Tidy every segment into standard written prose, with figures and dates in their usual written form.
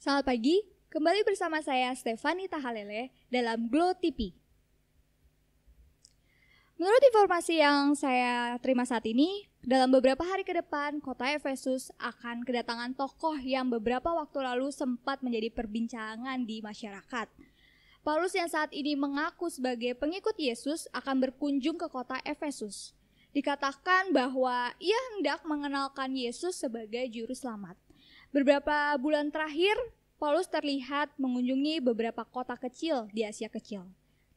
Selamat pagi, kembali bersama saya Stefani Tahalele dalam Glow TV. Menurut informasi yang saya terima saat ini, dalam beberapa hari ke depan, kota Efesus akan kedatangan tokoh yang beberapa waktu lalu sempat menjadi perbincangan di masyarakat. Paulus yang saat ini mengaku sebagai pengikut Yesus akan berkunjung ke kota Efesus. Dikatakan bahwa ia hendak mengenalkan Yesus sebagai juru selamat. Beberapa bulan terakhir, Paulus terlihat mengunjungi beberapa kota kecil di Asia Kecil.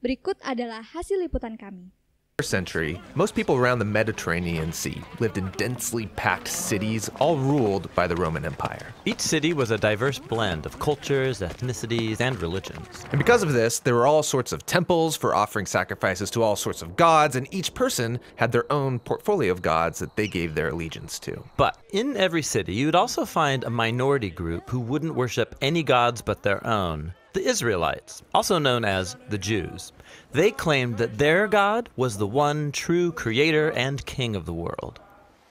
Berikut adalah hasil liputan kami. First century, most people around the Mediterranean Sea lived in densely packed cities, all ruled by the Roman Empire. Each city was a diverse blend of cultures, ethnicities, and religions. And because of this, there were all sorts of temples for offering sacrifices to all sorts of gods, and each person had their own portfolio of gods that they gave their allegiance to. But in every city, you'd also find a minority group who wouldn't worship any gods but their own. The Israelites, also known as the Jews. They claimed that their God was the one true creator and king of the world.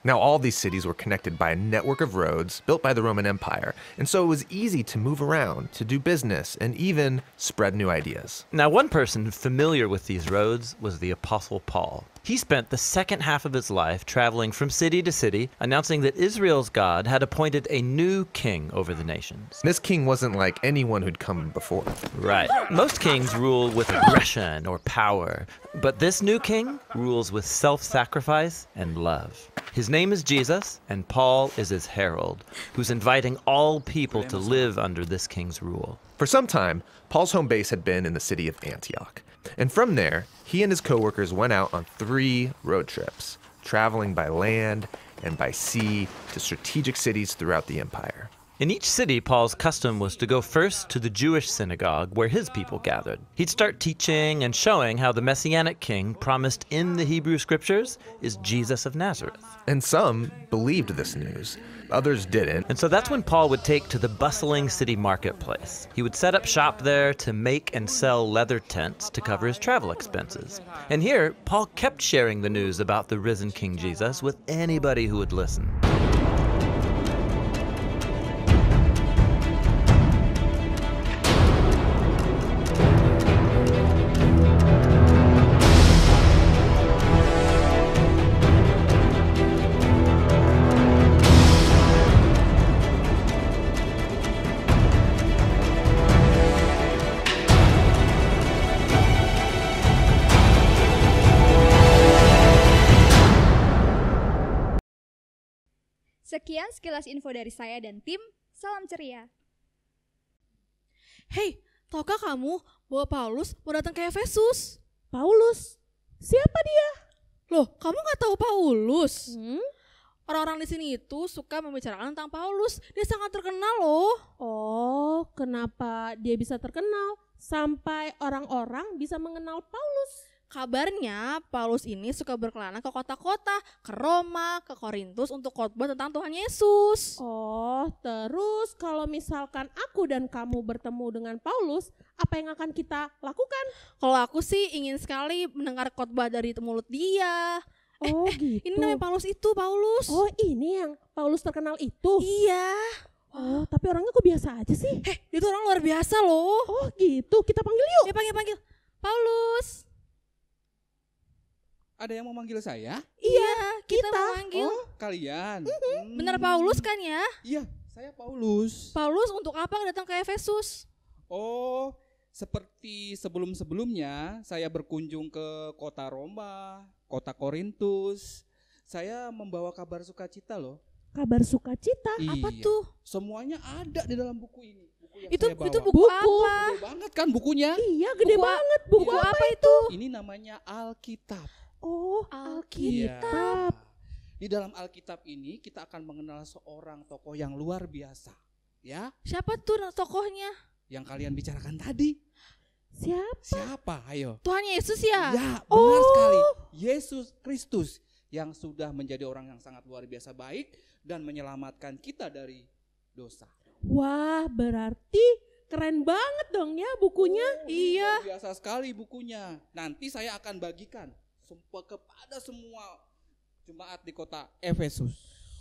Now, all these cities were connected by a network of roads built by the Roman Empire, and so it was easy to move around, to do business, and even spread new ideas. Now, one person familiar with these roads was the Apostle Paul. He spent the second half of his life traveling from city to city, announcing that Israel's God had appointed a new king over the nations. This king wasn't like anyone who'd come before. Right. Most kings rule with aggression or power, but this new king rules with self-sacrifice and love. His name is Jesus, and Paul is his herald, who's inviting all people to live under this king's rule. For some time, Paul's home base had been in the city of Antioch. And from there, he and his co-workers went out on 3 road trips, traveling by land and by sea to strategic cities throughout the empire. In each city, Paul's custom was to go first to the Jewish synagogue where his people gathered. He'd start teaching and showing how the Messianic king promised in the Hebrew scriptures is Jesus of Nazareth. And some believed this news. Others didn't. And so that's when Paul would take to the bustling city marketplace. He would set up shop there to make and sell leather tents to cover his travel expenses. And here, Paul kept sharing the news about the risen King Jesus with anybody who would listen. Sekian sekilas info dari saya dan tim. Salam ceria. Hei, tahukah kamu bahwa Paulus mau datang ke Efesus? Paulus? Siapa dia? Loh, kamu nggak tahu Paulus? Orang-orang di sini itu suka membicarakan tentang Paulus. Dia sangat terkenal loh. Oh, kenapa dia bisa terkenal sampai orang-orang bisa mengenal Paulus? Kabarnya Paulus ini suka berkelana ke kota-kota, ke Roma, ke Korintus untuk khotbah tentang Tuhan Yesus. Oh, terus kalau misalkan aku dan kamu bertemu dengan Paulus, apa yang akan kita lakukan? Kalau aku sih ingin sekali mendengar khotbah dari mulut dia. Oh gitu. Ini namanya Paulus itu, Paulus. Oh, ini yang Paulus terkenal itu? Iya. Oh, tapi orangnya kok biasa aja sih? Dia tuh orang luar biasa loh. Oh gitu, kita panggil yuk. Ya panggil. Paulus. Ada yang mau manggil saya? Iya, kita mau manggil. Oh, kalian. Benar Paulus kan ya? Iya, saya Paulus. Paulus untuk apa datang ke Efesus? Oh, seperti sebelum-sebelumnya saya berkunjung ke kota Roma, kota Korintus. Saya membawa kabar sukacita loh. Kabar sukacita? Apa Iya, tuh? Semuanya ada di dalam buku ini. Buku yang Itu saya bawa. itu buku apa? Gede banget kan bukunya? Iya, gede banget. Buku apa itu? Ini namanya Alkitab. Oh, Alkitab. Iya. Di dalam Alkitab ini kita akan mengenal seorang tokoh yang luar biasa, ya? Siapa tuh tokohnya? Yang kalian bicarakan tadi. Siapa? Siapa? Ayo. Tuhan Yesus ya? Ya, benar sekali. Yesus Kristus yang sudah menjadi orang yang sangat luar biasa baik dan menyelamatkan kita dari dosa. Wah, berarti keren banget dong ya bukunya. Iya. Luar biasa sekali bukunya. Nanti saya akan bagikan kepada semua jemaat di kota Efesus.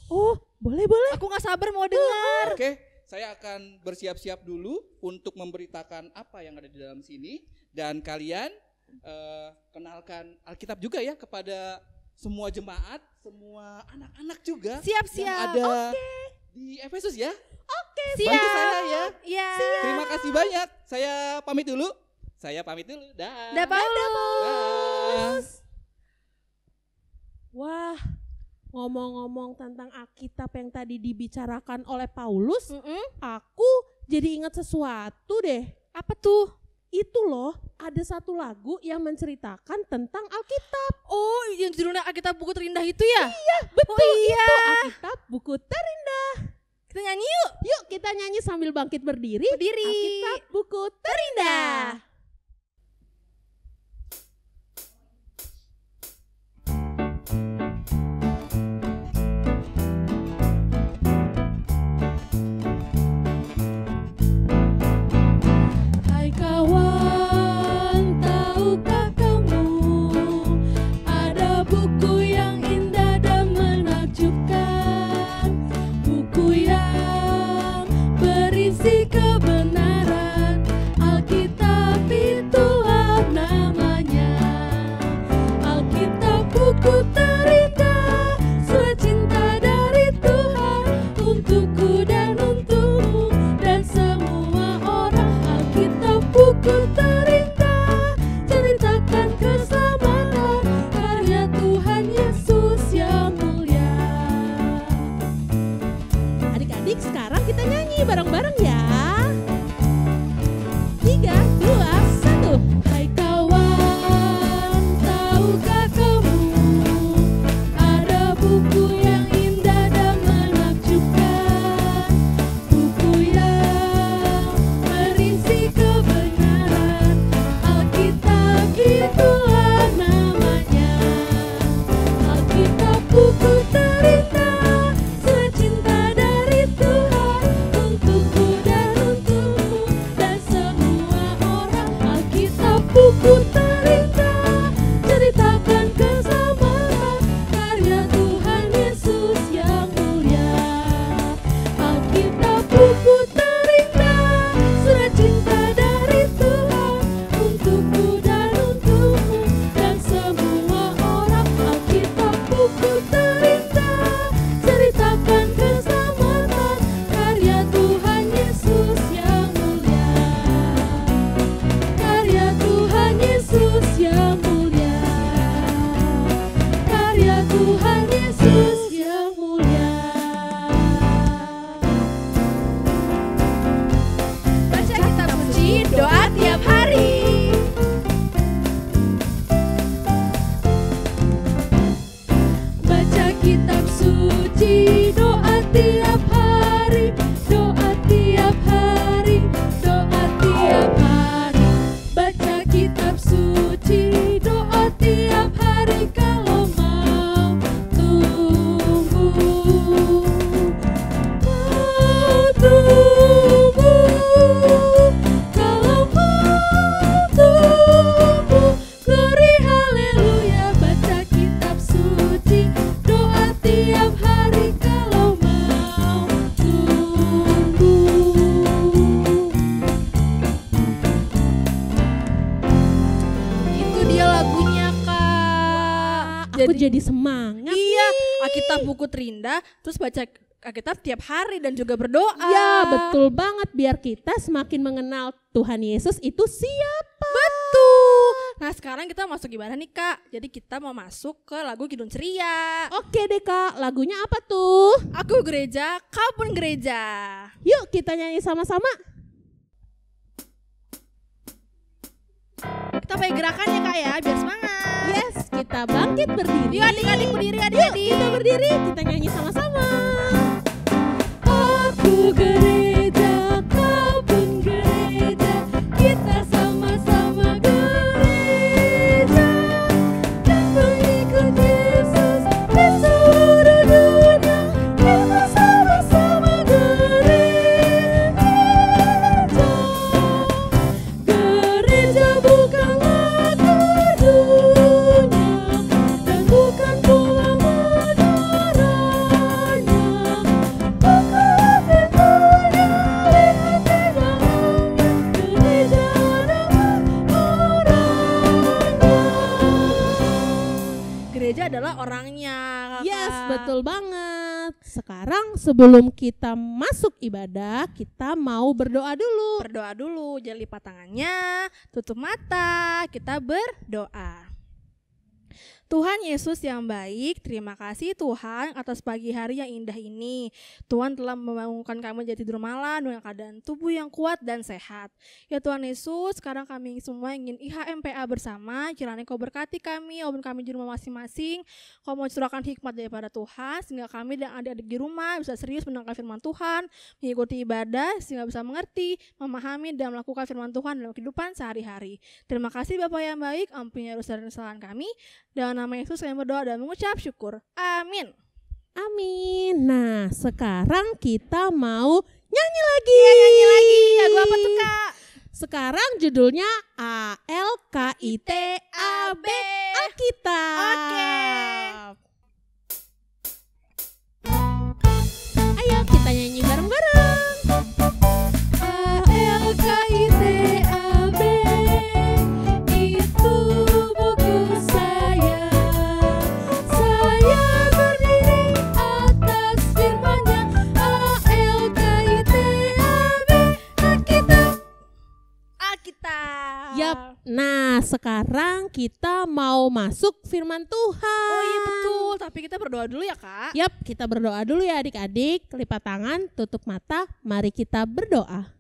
Oh, boleh. Aku gak sabar mau dengar. Oke, saya akan bersiap-siap dulu untuk memberitakan apa yang ada di dalam sini. Dan kalian kenalkan Alkitab juga ya kepada semua jemaat, semua anak-anak juga. Siap-siap. Yang ada di Efesus ya. Siap. Bantu saya ya. Iya. Terima kasih banyak. Saya pamit dulu. Dah. Paulus. Wah, ngomong-ngomong tentang Alkitab yang tadi dibicarakan oleh Paulus, aku jadi ingat sesuatu deh. Apa tuh? Itu loh, ada satu lagu yang menceritakan tentang Alkitab. Oh, yang judulnya Alkitab Buku Terindah itu ya? Iya, betul. Oh, iya. Itu Alkitab Buku Terindah. Kita nyanyi yuk. Yuk kita nyanyi sambil bangkit berdiri. Berdiri. Alkitab Buku Terindah. Hai kawan, tahukah kamu ada buku yang indah dan menakjubkan, buku yang berisi kebenaran. Alkitab itulah namanya, Alkitab buku terindah, surat cinta dari Tuhan untukku dan untukmu dan semua orang. Alkitab buku terindah, ceritakan keselamatan karya Tuhan Yesus yang mulia. Adik-adik, sekarang kita nyanyi bareng-bareng ya. 3, 2, 1. Hai kawan, tahukah kamu ada buku yang indah dan menakjubkan, buku yang berisi kebenaran. Alkitab itulah namanya, Alkitab buku terindah, surat cinta dari Tuhan untukku dan untukmu dan semua orang. Alkitab buku terindah, ceritakan keselamatan karya Tuhan Yesus yang mulia. Alkitab buku terindah, surat cinta dari Tuhan untukku dan untukmu dan semua orang. Alkitab buku terindah, ceritakan keselamatan karya Tuhan Yesus yang mulia. Karya Tuhan Yesus yang mulia. Karya Tuhan Yesus yang mulia. Baca kitab suci, doa tiap hari. Baca kitab suci, doa tiap hari, doa tiap hari, doa tiap hari. Baca kitab suci, doa tiap hari kalau mau tumbuh. Mau tumbuh, kalau mau tumbuh. Glory haleluya, baca kitab suci, doa tiap hari kalau mau tumbuh. Itu dia lagunya, Kak. Aku jadi semangat. Iya, Alkitab Buku Terindah, terus baca Alkitab tiap hari dan juga berdoa. Ya, betul banget, biar kita semakin mengenal Tuhan Yesus itu siapa. Betul. Nah, sekarang kita masuk gimana nih, Kak? Jadi kita mau masuk ke lagu Kidung Ceria. Oke deh Kak, lagunya apa tuh? Aku gereja, kau pun gereja. Yuk kita nyanyi sama-sama. Kita pakai gerakannya, Kak ya, biar semangat. Yes, kita bangkit berdiri. Yuk adik-adik berdiri, Yuk adik-adik. kita berdiri, kita nyanyi sama-sama. Aku gereja, kau pun gereja, kita sama-sama gereja dan mengikut Yesus di seluruh dunia. Kita sama-sama gereja. Gereja bukanlah dunia dan bukan pula menara. gereja adalah orangnya. Kakak. Yes, betul banget. Sekarang sebelum kita masuk ibadah, kita mau berdoa dulu. Berdoa dulu, jangan lipat tangannya, tutup mata, kita berdoa. Tuhan Yesus yang baik, terima kasih Tuhan atas pagi hari yang indah ini. Tuhan telah membangunkan kami dari tidur malam dengan keadaan tubuh yang kuat dan sehat. Ya Tuhan Yesus, sekarang kami semua ingin IHMPA bersama. Kiranya Kau berkati kami, walaupun kami di rumah masing-masing. Kau mau curahkan hikmat daripada Tuhan, sehingga kami dan adik-adik di rumah bisa serius mendengar firman Tuhan, mengikuti ibadah, sehingga bisa mengerti, memahami, dan melakukan firman Tuhan dalam kehidupan sehari-hari. Terima kasih Bapa yang baik, ampuni dosa dan kesalahan kami. Dalam nama Yesus kami berdoa dan mengucap syukur. Amin. Amin. Nah, sekarang kita mau nyanyi lagi. Iya, nyanyi lagi. Lagu apa tuh, Kak? Sekarang judulnya ALKITAB, Alkitab. Oke. Ayo kita nyanyi bareng-bareng. ALKITAB, itu buku saya. Saya berdiri atas firman-Nya. ALKITAB, Alkitab. Alkitab. Yap. Nah, sekarang kita mau masuk firman Tuhan. Oh iya betul, tapi kita berdoa dulu ya Kak. Yap, kita berdoa dulu ya adik-adik. Lipat tangan, tutup mata, mari kita berdoa.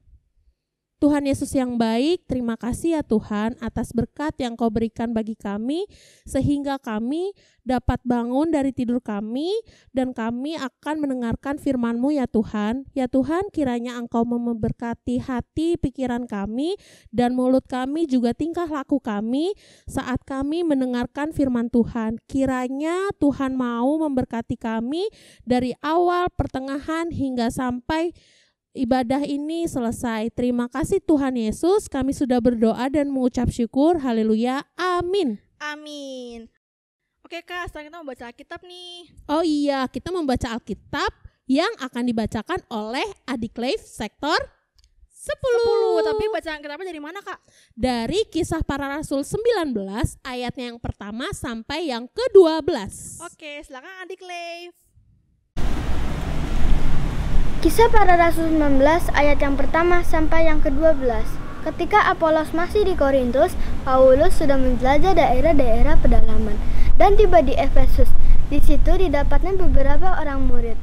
Tuhan Yesus yang baik, terima kasih ya Tuhan atas berkat yang Kau berikan bagi kami, sehingga kami dapat bangun dari tidur kami, dan kami akan mendengarkan firman-Mu ya Tuhan. Ya Tuhan, kiranya Engkau memberkati hati, pikiran kami, dan mulut kami juga tingkah laku kami saat kami mendengarkan firman Tuhan. Kiranya Tuhan mau memberkati kami dari awal, pertengahan, hingga sampai ibadah ini selesai. Terima kasih Tuhan Yesus, kami sudah berdoa dan mengucap syukur. Haleluya, amin. Amin. Oke Kak, sekarang kita mau baca Alkitab nih. Oh iya, kita membaca Alkitab yang akan dibacakan oleh Adik Leif sektor 10. Tapi bacaan Alkitabnya dari mana Kak? Dari Kisah Para Rasul 19 ayatnya yang pertama sampai yang ke-12. Oke, silakan Adik Leif. Kisah Para Rasul 19 ayat yang pertama sampai yang ke-12. Ketika Apolos masih di Korintus, Paulus sudah menjelajah daerah-daerah pedalaman dan tiba di Efesus. Di situ didapatnya beberapa orang murid.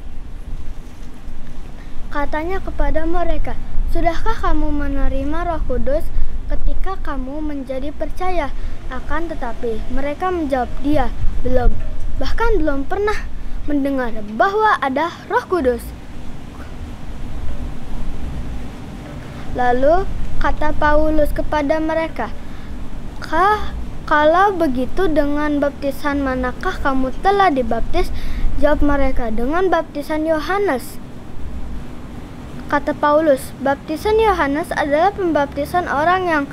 Katanya kepada mereka, "Sudahkah kamu menerima Roh Kudus ketika kamu menjadi percaya?" Akan tetapi mereka menjawab, "Dia belum, bahkan belum pernah mendengar bahwa ada Roh Kudus." Lalu kata Paulus kepada mereka, "Kalau begitu dengan baptisan manakah kamu telah dibaptis?" Jawab mereka, "Dengan baptisan Yohanes." Kata Paulus, "Baptisan Yohanes adalah pembaptisan orang yang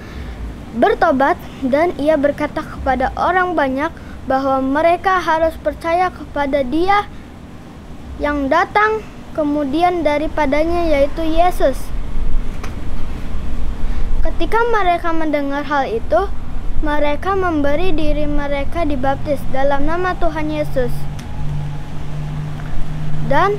bertobat, dan ia berkata kepada orang banyak bahwa mereka harus percaya kepada Dia yang datang kemudian daripadanya, yaitu Yesus." Ketika mereka mendengar hal itu, mereka memberi diri mereka dibaptis dalam nama Tuhan Yesus. Dan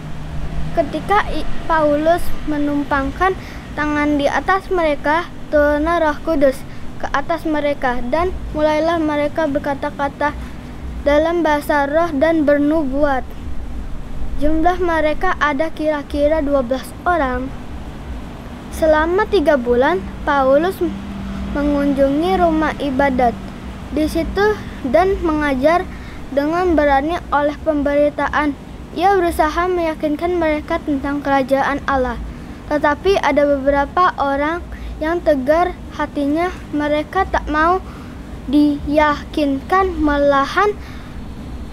ketika Paulus menumpangkan tangan di atas mereka, turunlah Roh Kudus ke atas mereka, dan mulailah mereka berkata-kata dalam bahasa roh dan bernubuat. Jumlah mereka ada kira-kira 12 orang. Selama 3 bulan, Paulus mengunjungi rumah ibadat di situ dan mengajar dengan berani oleh pemberitaan. Ia berusaha meyakinkan mereka tentang kerajaan Allah. Tetapi ada beberapa orang yang tegar hatinya. Mereka tak mau diyakinkan, malahan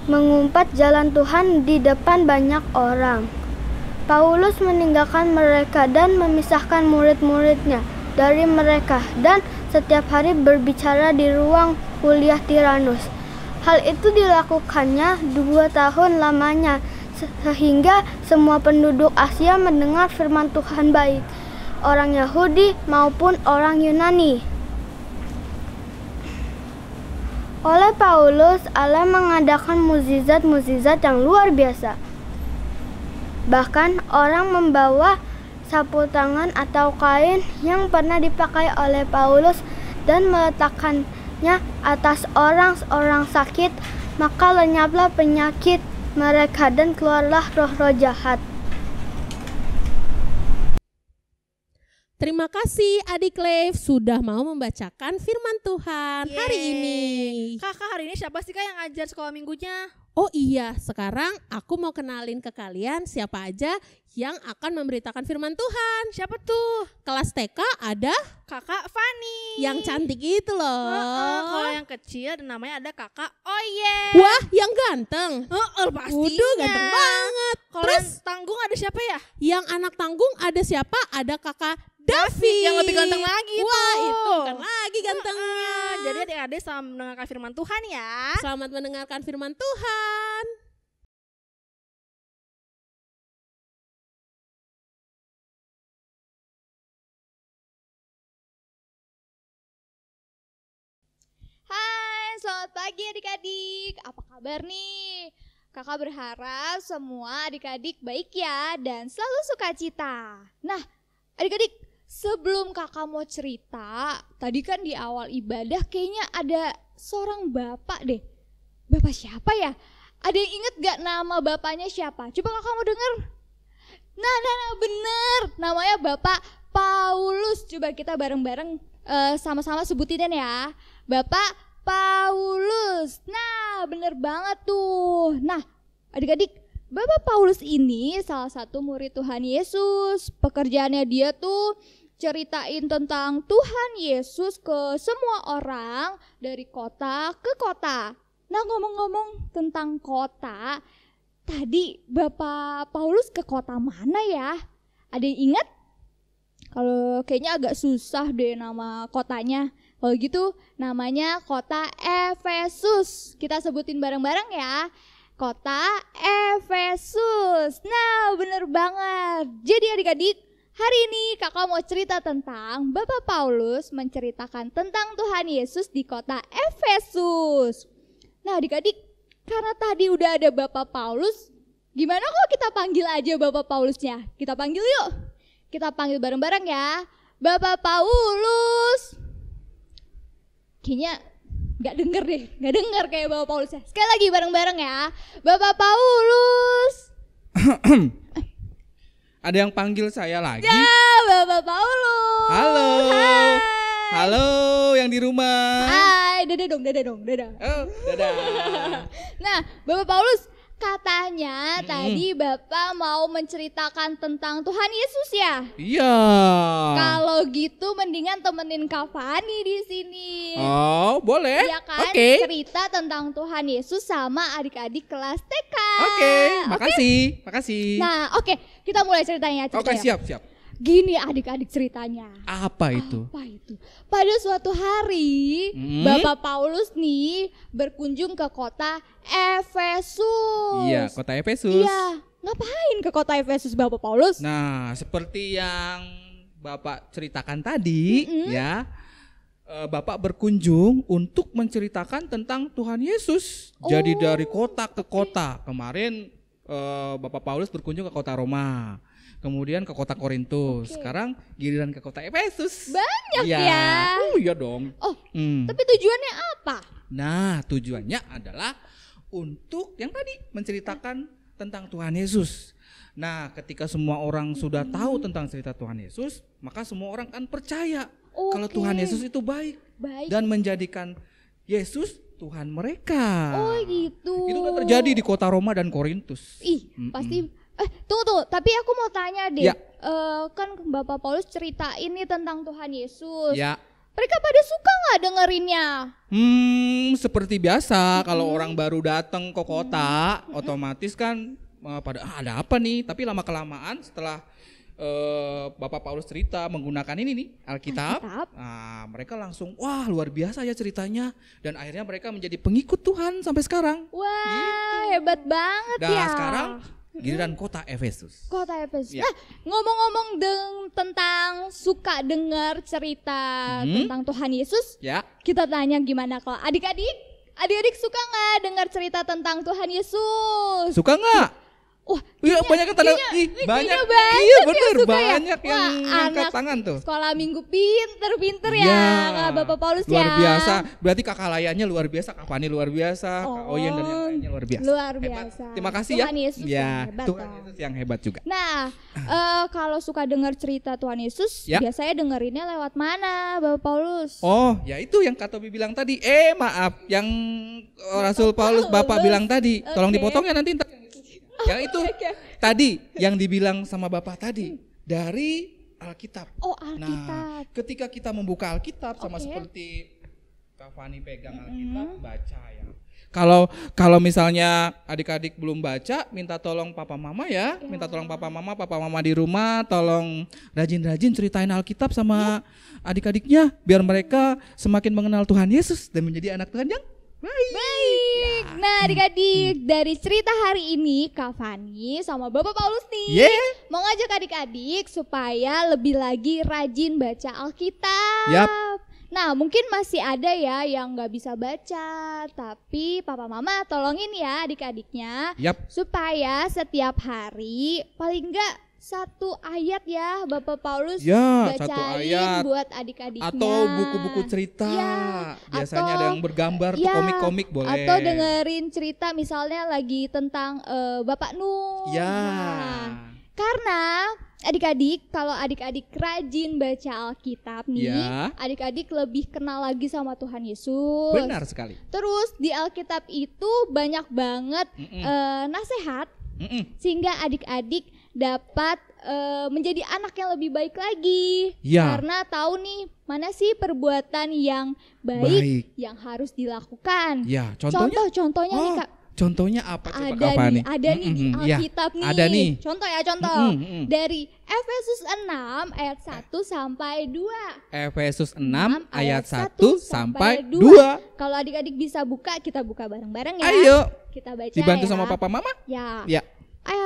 mengumpat jalan Tuhan di depan banyak orang. Paulus meninggalkan mereka dan memisahkan murid-muridnya dari mereka, dan setiap hari berbicara di ruang kuliah Tiranus. Hal itu dilakukannya 2 tahun lamanya, sehingga semua penduduk Asia mendengar firman Tuhan, baik orang Yahudi maupun orang Yunani. Oleh Paulus, Allah mengadakan mukjizat-mukjizat yang luar biasa. Bahkan orang membawa sapu tangan atau kain yang pernah dipakai oleh Paulus dan meletakkannya atas orang sakit, maka lenyaplah penyakit mereka dan keluarlah roh-roh jahat. Terima kasih adik Leif sudah mau membacakan firman Tuhan hari ini. Kakak, hari ini siapa sih Kak yang ngajar sekolah minggunya? Oh iya, sekarang aku mau kenalin ke kalian siapa aja yang akan memberitakan firman Tuhan. Siapa tuh? Kelas TK ada Kakak Fani. yang cantik itu loh. Kalau yang kecil namanya ada Kakak Oye. Wah, yang ganteng. Pastinya. Waduh, ganteng banget. Kalau Terus yang tanggung ada siapa ya? yang anak tanggung ada siapa? Ada Kakak Davi. Yang lebih ganteng lagi tuh. Wah, itu kan lagi gantengnya. Jadi adik-adik selamat mendengarkan firman Tuhan ya. Selamat mendengarkan firman Tuhan. Hai, selamat pagi adik-adik. Apa kabar nih? Kakak berharap semua adik-adik baik ya dan selalu sukacita. Nah, adik-adik, sebelum kakak mau cerita, tadi kan di awal ibadah kayaknya ada seorang bapak deh. Bapak siapa ya? Ada yang inget gak nama bapaknya siapa? Coba kakak mau denger. Nah, bener. Namanya Bapak Paulus. Coba kita bareng-bareng sama-sama sebutin ya. Bapak Paulus. Nah, bener banget tuh. Nah, adik-adik, Bapak Paulus ini salah satu murid Tuhan Yesus. Pekerjaannya dia tuh ceritain tentang Tuhan Yesus ke semua orang dari kota ke kota. Nah, ngomong-ngomong tentang kota, tadi Bapak Paulus ke kota mana ya? Ada yang ingat? Kalau kayaknya agak susah deh nama kotanya. Kalau gitu namanya kota Efesus. Kita sebutin bareng-bareng ya. Kota Efesus. Nah, bener banget. Jadi adik-adik, hari ini kakak mau cerita tentang Bapak Paulus menceritakan tentang Tuhan Yesus di kota Efesus. Nah, adik-adik, karena tadi udah ada Bapak Paulus, gimana kalau kita panggil aja Bapak Paulusnya? Kita panggil yuk. Kita panggil bareng-bareng ya. Bapak Paulus. Kayaknya gak denger deh, gak denger kayak Bapak Paulus ya. Sekali lagi bareng-bareng ya. Bapak Paulus. Ada yang panggil saya lagi? Ya, Bapak Paulus. Halo. Hai. Halo yang di rumah. Hai, dadah dong, dadah. Oh, dadah. Nah, Bapak Paulus, katanya tadi Bapak mau menceritakan tentang Tuhan Yesus ya? Iya. Kalau gitu mendingan temenin Kak Fani di sini. Oh, boleh. Iya kan? Oke. Cerita tentang Tuhan Yesus sama adik-adik kelas TK. Oke, makasih. Nah, oke, kita mulai ceritanya. Oke, siap. Gini adik-adik ceritanya. Apa itu? Pada suatu hari, Bapak Paulus nih berkunjung ke kota Efesus. Iya, kota Efesus. Iya, ngapain ke kota Efesus Bapak Paulus? Nah, seperti yang Bapak ceritakan tadi, ya, Bapak berkunjung untuk menceritakan tentang Tuhan Yesus. Jadi dari kota ke kota. Kemarin Bapak Paulus berkunjung ke kota Roma. Kemudian ke kota Korintus. Sekarang giliran ke kota Efesus. Banyak ya. Oh iya dong. Oh, tapi tujuannya apa? Nah, tujuannya adalah untuk yang tadi menceritakan tentang Tuhan Yesus. Nah, ketika semua orang sudah tahu tentang cerita Tuhan Yesus, maka semua orang kan percaya kalau Tuhan Yesus itu baik. Dan menjadikan Yesus Tuhan mereka. Oh gitu. Itu kan terjadi di kota Roma dan Korintus. Ih, pasti. Tunggu. Tapi aku mau tanya deh. Ya. Kan Bapak Paulus cerita ini tentang Tuhan Yesus. Ya. Mereka pada suka nggak dengerinnya? Seperti biasa kalau orang baru datang ke kota, otomatis kan pada ada apa nih? Tapi lama kelamaan setelah Bapak Paulus cerita menggunakan ini nih Alkitab. Nah, mereka langsung wah luar biasa ya ceritanya dan akhirnya mereka menjadi pengikut Tuhan sampai sekarang. Wah, hebat banget ya. Nah, sekarang giliran kota Efesus. Kota Efesus. Ya. Nah, ngomong-ngomong tentang suka dengar cerita tentang Tuhan Yesus, Ya. kita tanya gimana kalau adik-adik? Adik-adik suka nggak dengar cerita tentang Tuhan Yesus? Suka nggak? Wah, Iya, banyak yang tanda, banyak. Iya, bener, banyak yang angkat tangan tuh. Sekolah minggu pinter ya, nggak Bapak Paulus luar ya. biasa. Berarti kakak layannya luar biasa, Kak Fani luar biasa, Kak Oyen dan yang lainnya luar biasa. Luar Hebat. biasa. Terima kasih Tuhan ya. Yesus Ya, yang hebat, Tuhan toh. Yesus yang hebat juga. Nah, kalau suka dengar cerita Tuhan Yesus, Ya. biasanya dengerinnya lewat mana, Bapak Paulus? Oh, ya itu yang Kak Tobi bilang tadi. Maaf, yang Rasul Paulus Bapak bilang tadi. Tolong Oke. dipotong ya nanti. Yang itu Oke. tadi yang dibilang sama Bapak tadi dari Alkitab. Oh, Alkitab. Nah, ketika kita membuka Alkitab sama Oke. seperti Kak Fani pegang Alkitab, baca ya. Kalau misalnya adik-adik belum baca, minta tolong papa mama ya. Minta tolong papa mama di rumah tolong rajin-rajin ceritain Alkitab sama adik-adiknya biar mereka semakin mengenal Tuhan Yesus dan menjadi anak Tuhan yang Baik. Nah, adik-adik, dari cerita hari ini Kak Fani sama Bapak Paulus nih mau ngajak adik-adik supaya lebih lagi rajin baca Alkitab. Yap. Nah, mungkin masih ada ya yang nggak bisa baca, tapi Papa Mama tolongin ya adik-adiknya Yap. supaya setiap hari paling nggak satu ayat ya Bapak Paulus Ya, bacain satu ayat. buat adik-adiknya. Atau buku-buku cerita. Ya, Biasanya atau- ada yang bergambar tuh ya, komik-komik boleh. Atau dengerin cerita misalnya lagi tentang Bapak Nuh. Ya. Nah, karena adik-adik, kalau adik-adik rajin baca Alkitab nih, Ya. adik-adik lebih kenal lagi sama Tuhan Yesus. Benar sekali. Terus di Alkitab itu banyak banget nasihat sehingga adik-adik dapat menjadi anak yang lebih baik lagi. Ya. Karena tahu nih mana sih perbuatan yang baik yang harus dilakukan. Ya, contohnya? Contohnya nih Kak. Contohnya apa coba Ada apa nih, ada nih di Ya, Alkitab nih. ada nih. Contoh ya, contoh. Dari Efesus 6 ayat 1 sampai 2. Efesus 6 ayat 1 sampai 2. 2. Kalau adik-adik bisa buka, kita buka bareng-bareng ya. Ayo. Kita baca Dibantu ya. sama papa mama? Ya. Ya.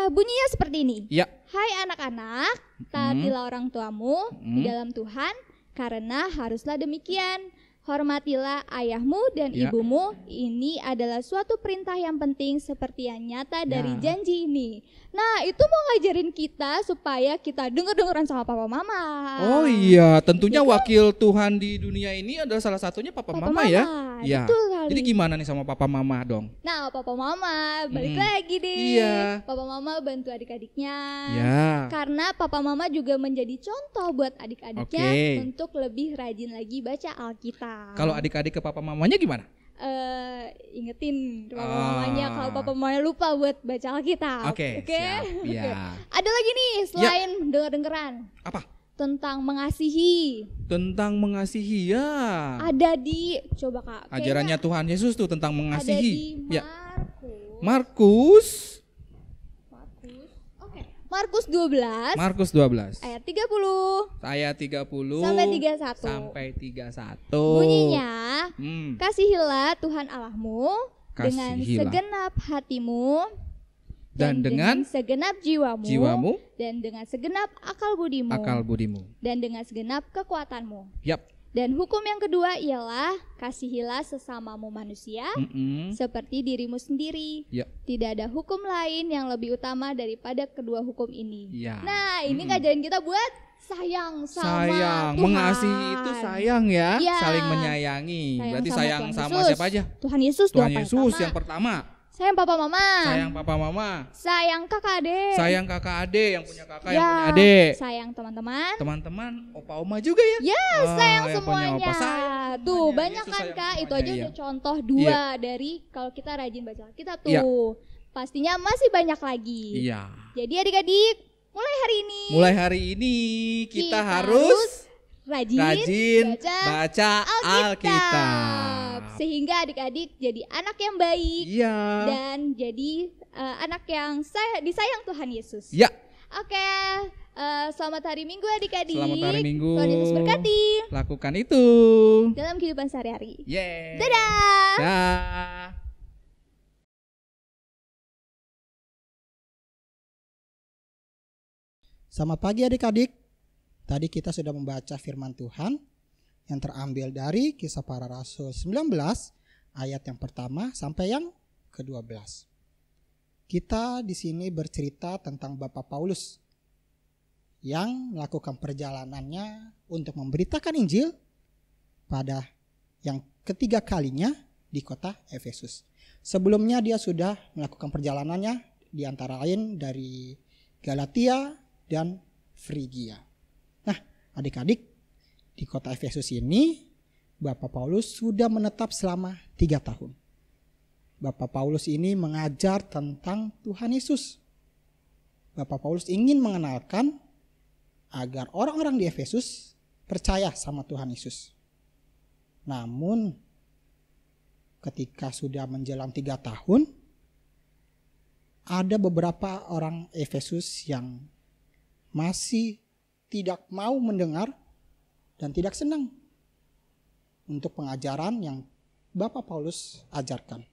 Bunyinya seperti ini. Ya. Hai anak-anak, taatilah orang tuamu di dalam Tuhan, karena haruslah demikian. Hormatilah ayahmu dan Ya. ibumu. Ini adalah suatu perintah yang penting seperti yang nyata dari janji ini. Nah, itu mau ngajarin kita supaya kita denger-dengeran sama papa mama. Oh iya, tentunya wakil Tuhan di dunia ini adalah salah satunya papa mama ya. Ya. Betul kali. Jadi gimana nih sama papa mama dong? Nah, papa mama balik lagi deh. Iya. Papa mama bantu adik-adiknya. Ya. Karena papa mama juga menjadi contoh buat adik-adiknya Oke. untuk lebih rajin lagi baca Alkitab. Kalau adik-adik ke papa mamanya gimana? Ingetin papa mamanya kalau papa mamanya lupa buat baca Alkitab. Oke, Oke? siap. Oke. Ya. Ada lagi nih selain denger-dengeran Apa? tentang mengasihi. Tentang mengasihi ya. Ada di coba Kak. kayaknya Ajarannya Tuhan Yesus tuh tentang ada di mengasihi. Ya. Markus. Markus. Oke. Markus 12 Markus 12 ayat 30 ayat 30 sampai 31. sampai 31. Bunyinya, Hmm. kasihilah Tuhan Allahmu dengan Kasihilah. segenap hatimu Dan dengan segenap jiwamu, jiwamu, dan dengan segenap akal budimu, akal budimu. dan dengan segenap kekuatanmu. Yap. Dan hukum yang kedua ialah kasihilah sesamamu manusia seperti dirimu sendiri. Yap. Tidak ada hukum lain yang lebih utama daripada kedua hukum ini. Ya. Nah, ini ngajarin kita buat sayang sama Sayang, Tuhan. mengasihi itu sayang ya, Ya. saling menyayangi. Berarti sayang Tuhan sama Yesus. siapa aja? Tuhan Yesus Tuhan dong, Yesus yang pertama. Sayang papa mama. Sayang papa mama. Sayang kakak adik. Sayang kakak adik, yang punya kakak, Ya. yang punya adik. Sayang teman-teman. Teman-teman, opa oma juga ya. Ya, sayang yang punya semuanya. opa, sayang Tuh, semuanya. banyak Yesus kan sayang Kak? Itu semuanya, aja iya. udah contoh dua dari kalau kita rajin baca kita tuh. Iya. Pastinya masih banyak lagi. Iya. Jadi adik-adik, mulai hari ini Mulai hari ini kita harus rajin baca Alkitab. Sehingga adik-adik jadi anak yang baik Iya. dan jadi anak yang disayang Tuhan Yesus. Ya. Oke, selamat hari Minggu adik-adik. Selamat hari Minggu. Tuhan Yesus berkati Lakukan itu. dalam kehidupan sehari-hari. Yeah. Dadah. Dah. Selamat pagi adik-adik. Tadi kita sudah membaca firman Tuhan yang terambil dari Kisah Para Rasul 19 ayat yang pertama sampai yang ke-12. Kita di sini bercerita tentang Bapak Paulus yang melakukan perjalanannya untuk memberitakan Injil pada yang ketiga kalinya di kota Efesus. Sebelumnya dia sudah melakukan perjalanannya di antara lain dari Galatia dan Frigia. Nah, adik-adik, di kota Efesus ini Bapak Paulus sudah menetap selama 3 tahun. Bapak Paulus ini mengajar tentang Tuhan Yesus. Bapak Paulus ingin mengenalkan agar orang-orang di Efesus percaya sama Tuhan Yesus. Namun ketika sudah menjelang 3 tahun, ada beberapa orang Efesus yang masih tidak mau mendengar dan tidak senang untuk pengajaran yang Bapak Paulus ajarkan.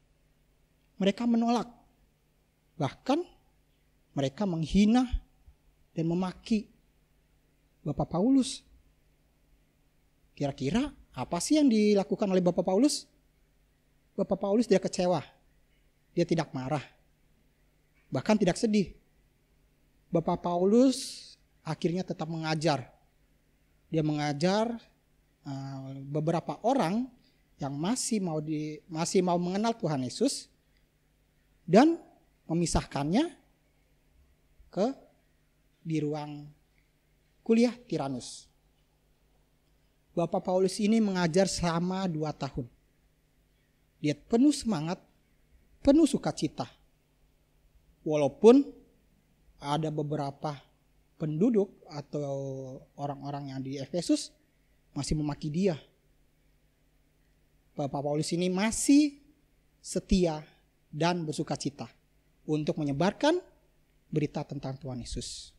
Mereka menolak. Bahkan mereka menghina dan memaki Bapak Paulus. Kira-kira apa sih yang dilakukan oleh Bapak Paulus? Bapak Paulus tidak kecewa. Dia tidak marah. Bahkan tidak sedih. Bapak Paulus akhirnya tetap mengajar. Dia mengajar beberapa orang yang masih mau mengenal Tuhan Yesus dan memisahkannya di ruang kuliah Tiranus. Bapak Paulus ini mengajar selama 2 tahun. Dia penuh semangat, penuh sukacita. Walaupun ada beberapa penduduk atau orang-orang yang di Efesus masih memaki dia. Bapak Paulus ini masih setia dan bersukacita untuk menyebarkan berita tentang Tuhan Yesus.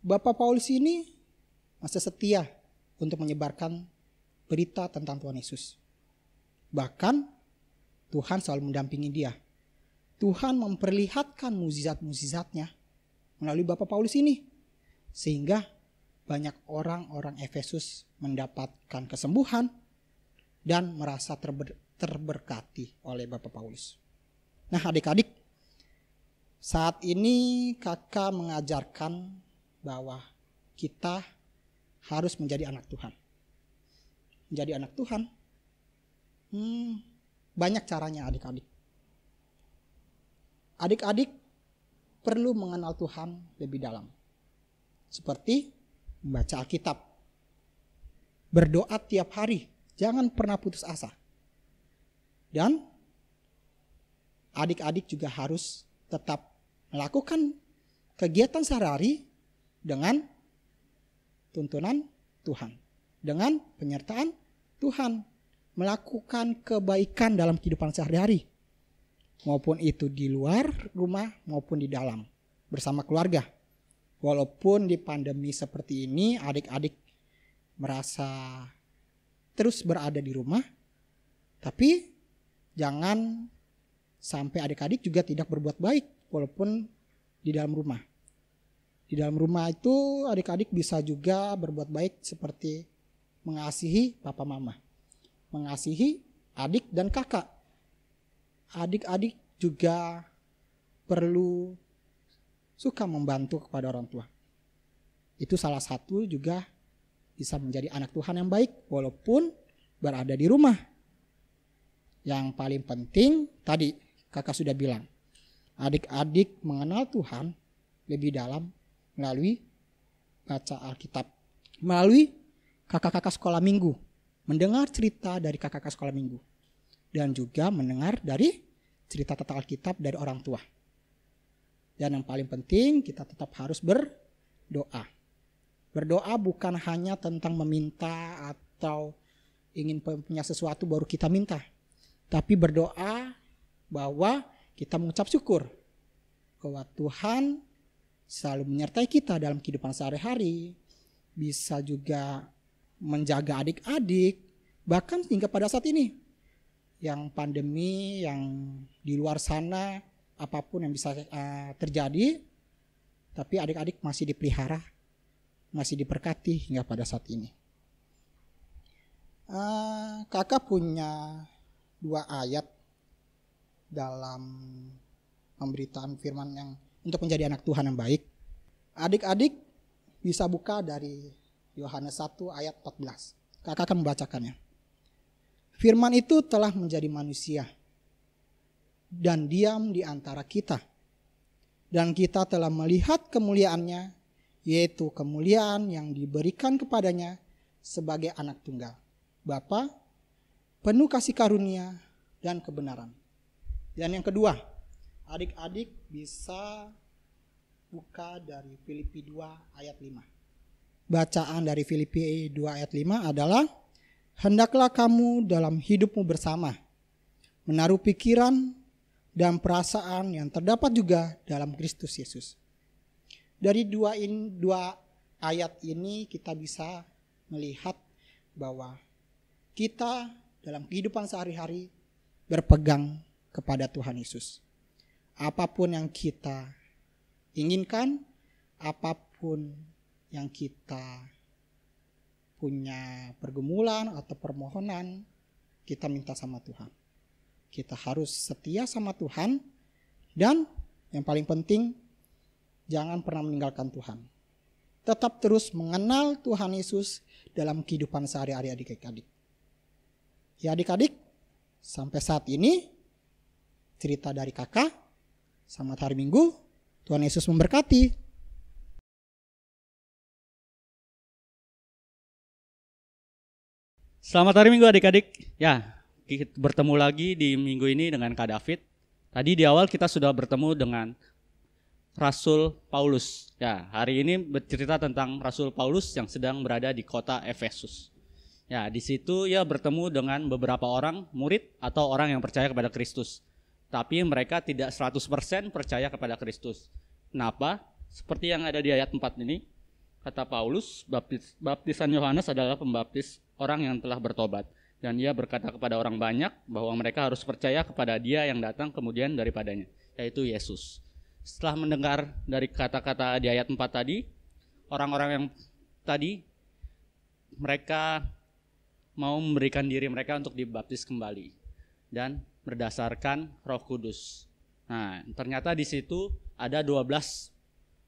Bapak Paulus ini masih setia untuk menyebarkan berita tentang Tuhan Yesus. Bahkan Tuhan selalu mendampingi dia. Tuhan memperlihatkan mukjizat-mukjizatnya melalui Bapak Paulus ini. Sehingga banyak orang-orang Efesus mendapatkan kesembuhan dan merasa terberkati oleh Bapak Paulus. Nah, adik-adik, saat ini kakak mengajarkan bahwa kita harus menjadi anak Tuhan. Menjadi anak Tuhan, banyak caranya adik-adik. Adik-adik perlu mengenal Tuhan lebih dalam. Seperti membaca Alkitab. Berdoa tiap hari, jangan pernah putus asa. Dan adik-adik juga harus tetap melakukan kegiatan sehari-hari dengan tuntunan Tuhan. Dengan penyertaan Tuhan. Melakukan kebaikan dalam kehidupan sehari-hari. Maupun itu di luar rumah maupun di dalam. Bersama keluarga. Walaupun di pandemi seperti ini adik-adik merasa terus berada di rumah. Tapi jangan sampai adik-adik juga tidak berbuat baik walaupun di dalam rumah. Di dalam rumah itu adik-adik bisa juga berbuat baik seperti mengasihi papa mama. Mengasihi adik dan kakak. Adik-adik juga perlu suka membantu kepada orang tua. Itu salah satu juga bisa menjadi anak Tuhan yang baik walaupun berada di rumah. Yang paling penting tadi kakak sudah bilang, adik-adik mengenal Tuhan lebih dalam melalui baca Alkitab, melalui kakak-kakak sekolah minggu, mendengar cerita dari kakak-kakak sekolah minggu, dan juga mendengar dari cerita tentang Alkitab dari orang tua. Dan yang paling penting kita tetap harus berdoa. Berdoa bukan hanya tentang meminta atau ingin punya sesuatu baru kita minta. Tapi berdoa bahwa kita mengucap syukur bahwa Tuhan selalu menyertai kita dalam kehidupan sehari-hari. Bisa juga menjaga adik-adik. Bahkan hingga pada saat ini. Yang pandemi, yang di luar sana, apapun yang bisa terjadi. Tapi adik-adik masih dipelihara. Masih diberkati hingga pada saat ini. Kakak punya 2 ayat dalam pemberitaan firman yang untuk menjadi anak Tuhan yang baik. Adik-adik bisa buka dari Yohanes 1 ayat 14. Kakak akan membacakannya. Firman itu telah menjadi manusia dan diam di antara kita. Dan kita telah melihat kemuliaannya, yaitu kemuliaan yang diberikan kepadanya sebagai anak tunggal. Bapa, penuh kasih karunia dan kebenaran. Dan yang kedua, adik-adik bisa buka dari Filipi 2 ayat 5. Bacaan dari Filipi 2 ayat 5 adalah, hendaklah kamu dalam hidupmu bersama, menaruh pikiran dan perasaan yang terdapat juga dalam Kristus Yesus. Dari dua ayat ini kita bisa melihat bahwa kita dalam kehidupan sehari-hari berpegang kepada Tuhan Yesus. Apapun yang kita inginkan, apapun yang kita punya pergumulan atau permohonan, kita minta sama Tuhan. Kita harus setia sama Tuhan, dan yang paling penting, jangan pernah meninggalkan Tuhan. Tetap terus mengenal Tuhan Yesus dalam kehidupan sehari-hari adik-adik. Ya adik-adik, sampai saat ini cerita dari kakak. Selamat hari Minggu, Tuhan Yesus memberkati. Selamat hari Minggu adik-adik. Ya, kita bertemu lagi di minggu ini dengan Kak David. Tadi di awal kita sudah bertemu dengan Rasul Paulus. Ya, hari ini bercerita tentang Rasul Paulus yang sedang berada di kota Efesus. Ya, di situ ia bertemu dengan beberapa orang murid atau orang yang percaya kepada Kristus. Tapi mereka tidak 100% percaya kepada Kristus. Kenapa? Seperti yang ada di ayat 4 ini, kata Paulus, baptisan Yohanes adalah pembaptis orang yang telah bertobat. Dan ia berkata kepada orang banyak bahwa mereka harus percaya kepada dia yang datang kemudian daripadanya, yaitu Yesus. Setelah mendengar dari kata-kata di ayat 4 tadi, orang-orang yang tadi, mereka mau memberikan diri mereka untuk dibaptis kembali dan berdasarkan Roh Kudus. Nah, ternyata di situ ada 12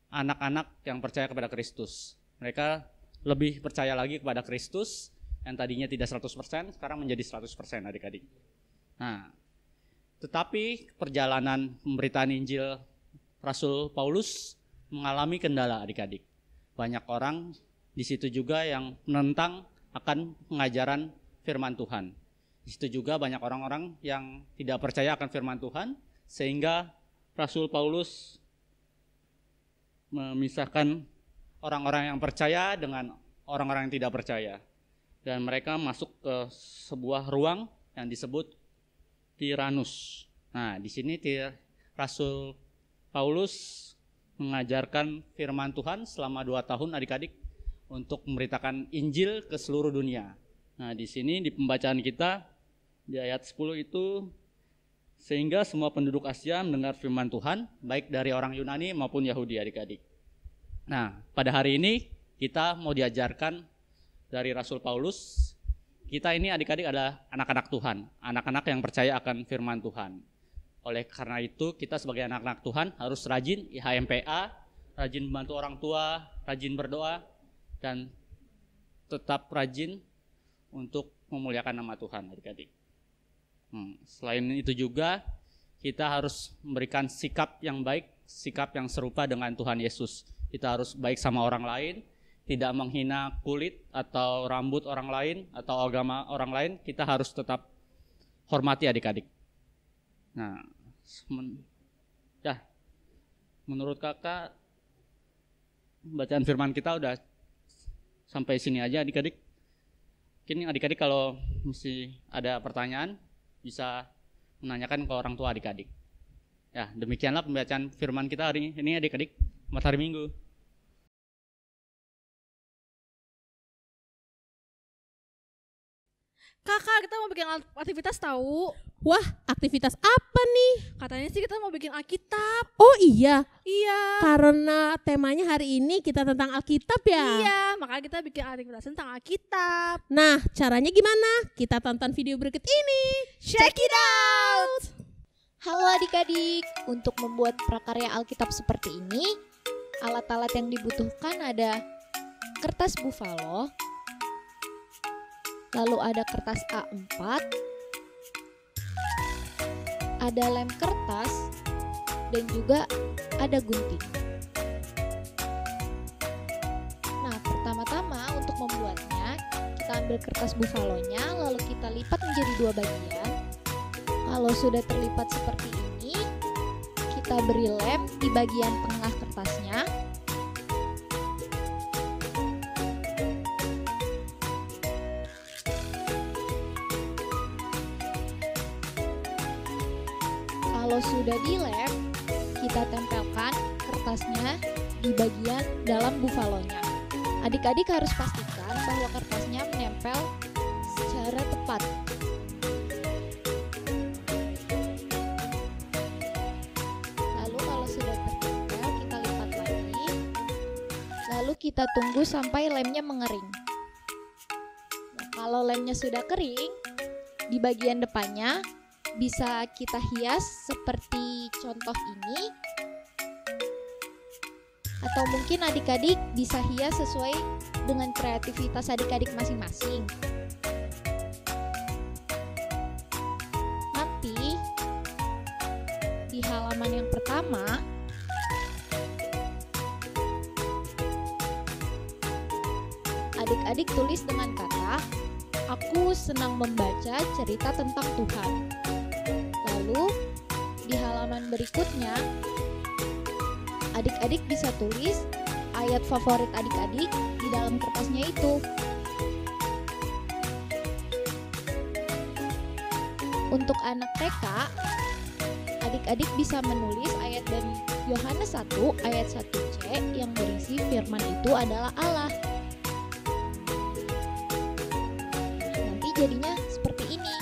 anak-anak yang percaya kepada Kristus. Mereka lebih percaya lagi kepada Kristus yang tadinya tidak 100%, sekarang menjadi 100% adik-adik. Nah, tetapi perjalanan pemberitaan Injil Rasul Paulus mengalami kendala adik-adik. Banyak orang di situ juga yang menentang akan pengajaran firman Tuhan. Di situ juga banyak orang-orang yang tidak percaya akan firman Tuhan, sehingga Rasul Paulus memisahkan orang-orang yang percaya dengan orang-orang yang tidak percaya. Dan mereka masuk ke sebuah ruang yang disebut Tiranus. Nah, di sini Rasul Paulus mengajarkan firman Tuhan selama 2 tahun adik-adik untuk memberitakan Injil ke seluruh dunia. Nah, di sini di pembacaan kita di ayat 10 itu, sehingga semua penduduk Asia mendengar firman Tuhan, baik dari orang Yunani maupun Yahudi adik-adik. Nah, pada hari ini kita mau diajarkan dari Rasul Paulus. Kita ini adik-adik adalah anak-anak Tuhan, anak-anak yang percaya akan firman Tuhan. Oleh karena itu kita sebagai anak-anak Tuhan harus rajin IHMPA, rajin membantu orang tua, rajin berdoa, dan tetap rajin untuk memuliakan nama Tuhan adik-adik. Selain itu juga kita harus memberikan sikap yang baik, sikap yang serupa dengan Tuhan Yesus. Kita harus baik sama orang lain, tidak menghina kulit atau rambut orang lain atau agama orang lain. Kita harus tetap hormati adik-adik. Nah, menurut kakak bacaan firman kita udah sampai sini aja adik-adik. Mungkin adik-adik kalau mesti ada pertanyaan bisa menanyakan ke orang tua adik-adik. Ya, demikianlah pembacaan firman kita hari ini adik-adik. Selamat hari Minggu. Kakak, kita mau bikin aktivitas tahu. Wah, aktivitas apa nih? Katanya sih kita mau bikin Alkitab. Oh iya, Iya. karena temanya hari ini kita tentang Alkitab ya. Iya, makanya kita bikin aktivitas tentang Alkitab. Nah, caranya gimana? Kita tonton video berikut ini. Check it out. Halo adik-adik, untuk membuat prakarya Alkitab seperti ini, alat-alat yang dibutuhkan ada kertas buffalo, lalu ada kertas A4, ada lem kertas, dan juga ada gunting. Nah, pertama-tama untuk membuatnya, kita ambil kertas buffalonya, lalu kita lipat menjadi 2 bagian. Kalau sudah terlipat seperti ini, kita beri lem di bagian tengah kertasnya. Kalau sudah dilem, kita tempelkan kertasnya di bagian dalam buffalonya. Adik-adik harus pastikan bahwa kertasnya menempel secara tepat. Lalu kalau sudah tertempel, kita lipat lagi. Lalu kita tunggu sampai lemnya mengering. Nah, kalau lemnya sudah kering, di bagian depannya bisa kita hias seperti contoh ini, atau mungkin adik-adik bisa hias sesuai dengan kreativitas adik-adik masing-masing. Nanti di halaman yang pertama adik-adik tulis dengan kata, "Aku senang membaca cerita tentang Tuhan." Lalu di halaman berikutnya adik-adik bisa tulis ayat favorit adik-adik di dalam kertasnya itu. Untuk anak TK, adik-adik bisa menulis ayat dari Yohanes 1 ayat 1c yang berisi firman itu adalah Allah. Nanti jadinya seperti ini.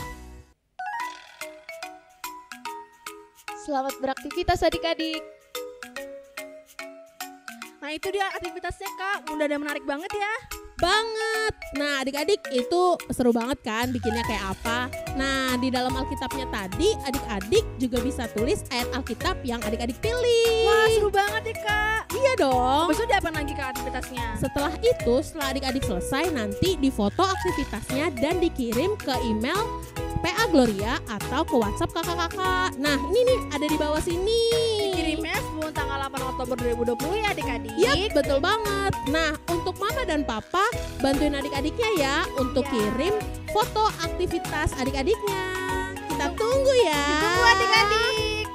Selamat beraktivitas adik-adik. Nah, itu dia aktivitasnya, Kak. Udah ada menarik banget ya. Banget. Nah, adik-adik itu seru banget kan bikinnya kayak apa? Nah, di dalam Alkitabnya tadi adik-adik juga bisa tulis ayat Alkitab yang adik-adik pilih. Wah, seru banget ya, Kak. Iya dong. Besok diapain lagi, Kak, aktivitasnya? Setelah itu, setelah adik-adik selesai, nanti difoto aktivitasnya dan dikirim ke email PA Gloria atau ke WhatsApp kakak-kakak. Nah, ini nih ada di bawah sini. Kirimnya sebelum tanggal 8 Oktober 2020 ya adik-adik. Yap, betul banget. Nah, untuk mama dan papa, bantuin adik-adiknya ya untuk Ya. kirim foto aktivitas adik-adiknya. Kita tunggu ya. Ditunggu adik-adik.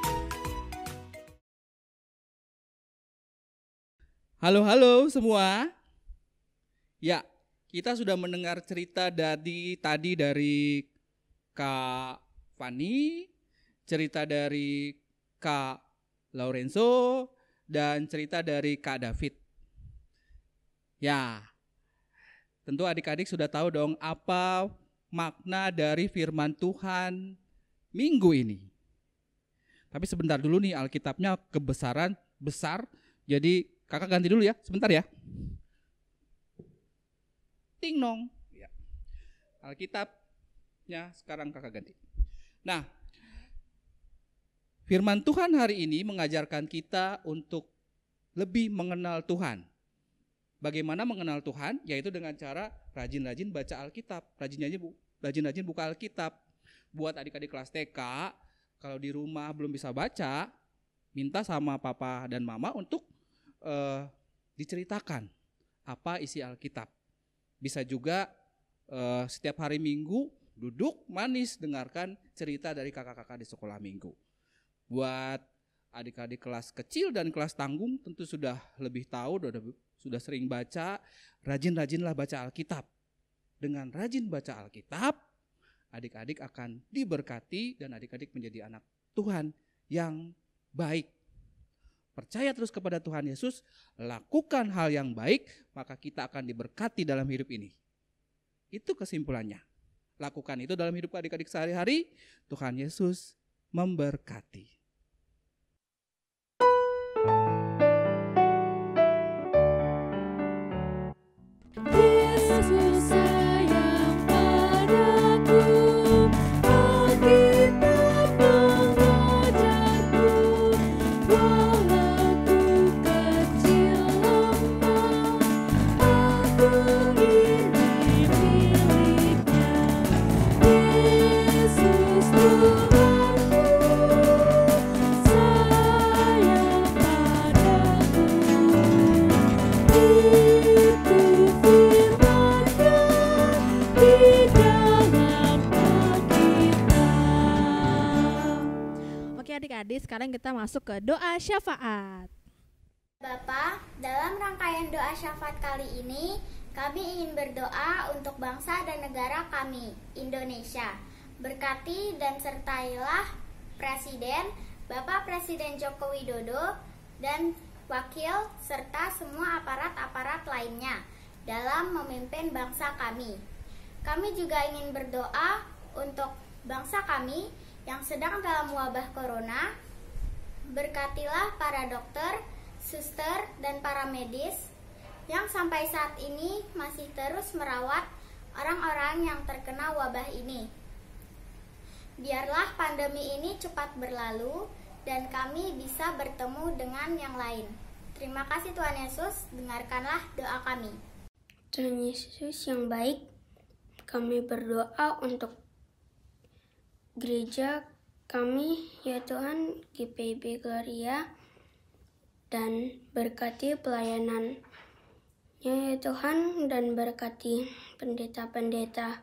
Halo semua. Ya, kita sudah mendengar cerita tadi dari Kak Fani, cerita dari Kak Lorenzo, dan cerita dari Kak David. Ya, tentu adik-adik sudah tahu dong apa makna dari firman Tuhan minggu ini. Tapi sebentar dulu nih, Alkitabnya kebesaran besar, jadi kakak ganti dulu ya, sebentar ya. Ting nong. Ya. Alkitabnya sekarang kakak ganti. Nah, firman Tuhan hari ini mengajarkan kita untuk lebih mengenal Tuhan. Bagaimana mengenal Tuhan? Yaitu dengan cara rajin-rajin baca Alkitab, rajin-rajin buka Alkitab. Buat adik-adik kelas TK, kalau di rumah belum bisa baca, minta sama papa dan mama untuk diceritakan apa isi Alkitab. Bisa juga setiap hari Minggu duduk manis dengarkan cerita dari kakak-kakak di sekolah minggu. Buat adik-adik kelas kecil dan kelas tanggung tentu sudah lebih tahu, sudah sering baca, rajin-rajinlah baca Alkitab. Dengan rajin baca Alkitab, adik-adik akan diberkati dan adik-adik menjadi anak Tuhan yang baik. Percaya terus kepada Tuhan Yesus, lakukan hal yang baik, maka kita akan diberkati dalam hidup ini. Itu kesimpulannya. lakukan itu dalam hidup adik-adik sehari-hari. Tuhan Yesus memberkati. Yesus sayang padaku, Alkitab mengajarku, walau ku kecil lemah, aku ini miliknya. Yesus Tuhanku, sayang padaku, itu firman-Nya di dalam Alkitab. Oke adik-adik, sekarang kita masuk ke doa syafaat. Bapak, dalam rangkaian doa syafaat kali ini, kami ingin berdoa untuk bangsa dan negara kami, Indonesia. Berkati dan sertailah Presiden, Bapak Presiden Joko Widodo, dan Wakil, serta semua aparat-aparat lainnya dalam memimpin bangsa kami. Kami juga ingin berdoa untuk bangsa kami yang sedang dalam wabah corona. Berkatilah para dokter, suster, dan para medis yang sampai saat ini masih terus merawat orang-orang yang terkena wabah ini. Biarlah pandemi ini cepat berlalu dan kami bisa bertemu dengan yang lain. Terima kasih Tuhan Yesus, dengarkanlah doa kami. Tuhan Yesus yang baik, kami berdoa untuk gereja kami, ya Tuhan, GPIB Gloria, dan berkati pelayanannya ya Tuhan, dan berkati pendeta-pendeta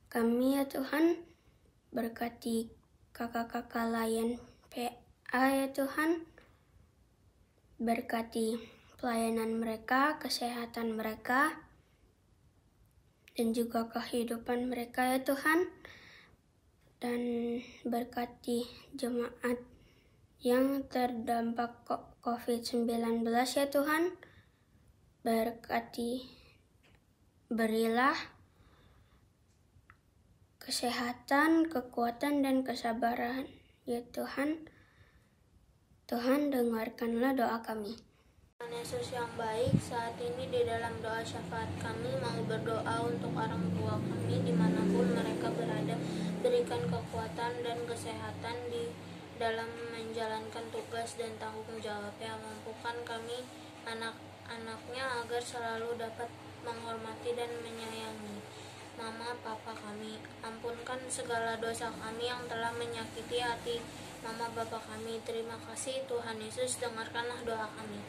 kami ya Tuhan, berkati kakak-kakak layan PA ya Tuhan, berkati pelayanan mereka, kesehatan mereka, dan juga kehidupan mereka ya Tuhan, dan berkati jemaat yang terdampak COVID-19 ya Tuhan, berkati, berilah kesehatan, kekuatan, dan kesabaran ya Tuhan. Tuhan, dengarkanlah doa kami. Tuhan Yesus yang baik, saat ini di dalam doa syafaat kami mau berdoa untuk orang tua kami dimanapun mereka berada. Berikan kekuatan dan kesehatan di dalam menjalankan tugas dan tanggung jawabnya. Mampukan kami anak-anaknya agar selalu dapat menghormati dan menyayangi Mama Papa kami. Ampunkan segala dosa kami yang telah menyakiti hati Mama Bapa kami. Terima kasih Tuhan Yesus, dengarkanlah doa kami.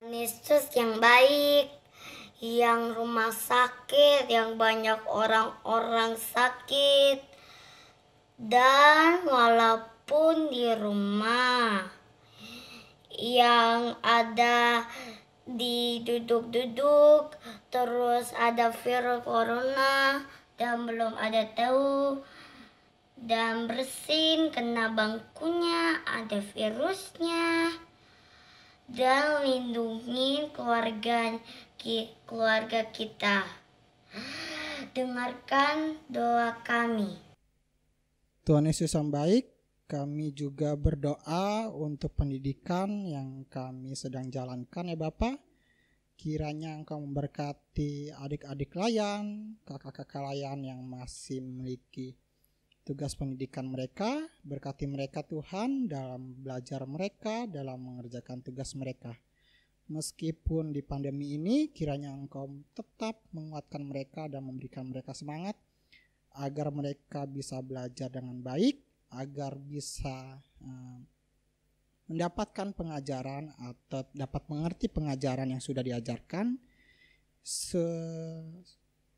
Tuhan Yesus yang baik, yang rumah sakit, yang banyak orang-orang sakit, dan walaupun di rumah yang ada duduk-duduk, terus ada virus corona dan belum ada tahu, dan bersin kena bangkunya ada virusnya, dan lindungi keluarga kita. Dengarkan doa kami. Tuhan Yesus yang baik, kami juga berdoa untuk pendidikan yang kami sedang jalankan ya Bapak. Kiranya Engkau memberkati adik-adik layan, kakak-kakak layan yang masih memiliki tugas pendidikan mereka. Berkati mereka Tuhan dalam belajar mereka, dalam mengerjakan tugas mereka. Meskipun di pandemi ini, kiranya Engkau tetap menguatkan mereka dan memberikan mereka semangat agar mereka bisa belajar dengan baik, agar bisa mendapatkan pengajaran atau dapat mengerti pengajaran yang sudah diajarkan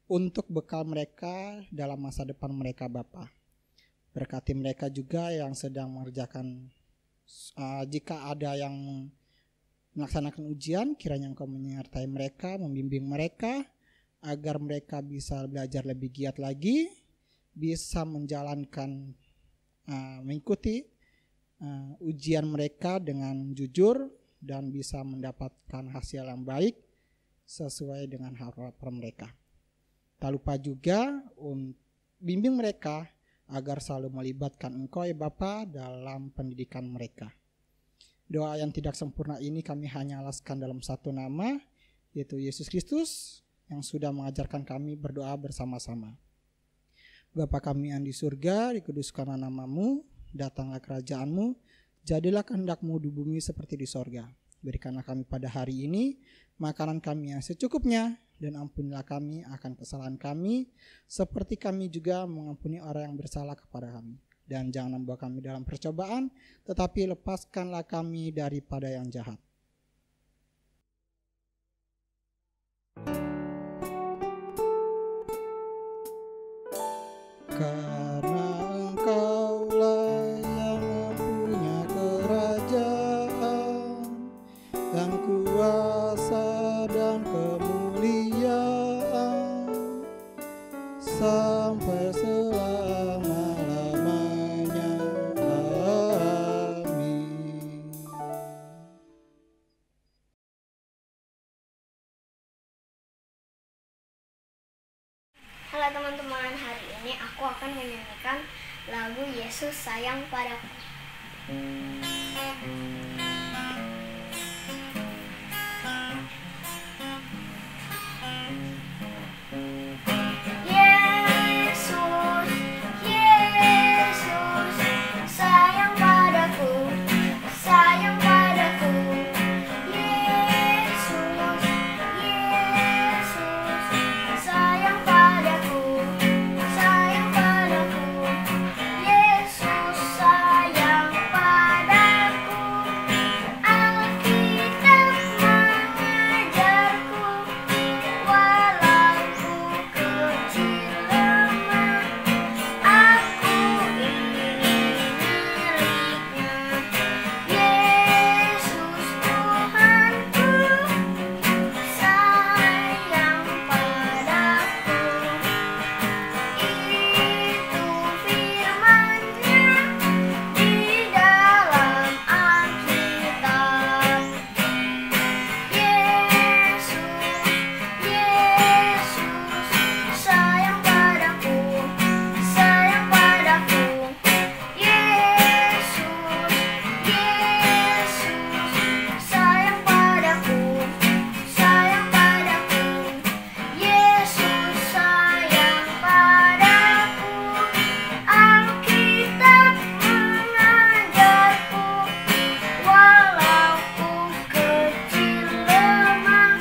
untuk bekal mereka dalam masa depan mereka Bapa. Berkati mereka juga yang sedang mengerjakan, jika ada yang melaksanakan ujian, kiranya Engkau menyertai mereka, membimbing mereka agar mereka bisa belajar lebih giat lagi, bisa menjalankan mengikuti ujian mereka dengan jujur dan bisa mendapatkan hasil yang baik sesuai dengan harapan mereka. Tak lupa juga bimbing mereka agar selalu melibatkan Engkau ya Bapa dalam pendidikan mereka. Doa yang tidak sempurna ini kami hanya alaskan dalam satu nama, yaitu Yesus Kristus yang sudah mengajarkan kami berdoa bersama-sama. Bapa kami yang di surga, dikuduskanlah nama-Mu, datanglah kerajaan-Mu, jadilah kehendak-Mu di bumi seperti di sorga. Berikanlah kami pada hari ini makanan kami yang secukupnya, dan ampunilah kami akan kesalahan kami, seperti kami juga mengampuni orang yang bersalah kepada kami. Dan jangan membawa kami dalam percobaan, tetapi lepaskanlah kami daripada yang jahat. Karena Engkaulah yang mempunyai kerajaan dan kuasa dan kemuliaan sampai selama-lamanya. Amin. Halo teman-teman, hari ini aku akan menyanyikan lagu Yesus Sayang Padaku. Yesus, Yesus, sayang padaku, sayang padaku. Yesus, Yesus, sayang padaku, sayang padaku. Yesus sayang padaku. Alkitab mengajarku, walau ku kecil lemah, aku ini miliknya. Yesus Tuhanku, sayang padaku. Itu firman-Nya di dalam Alkitab. Yesus, Yesus, sayang padaku, sayang padaku. Yesus, Yesus, sayang padaku, sayang padaku. Yesus sayang padaku. Alkitab mengajarku, walau ku kecil lemah,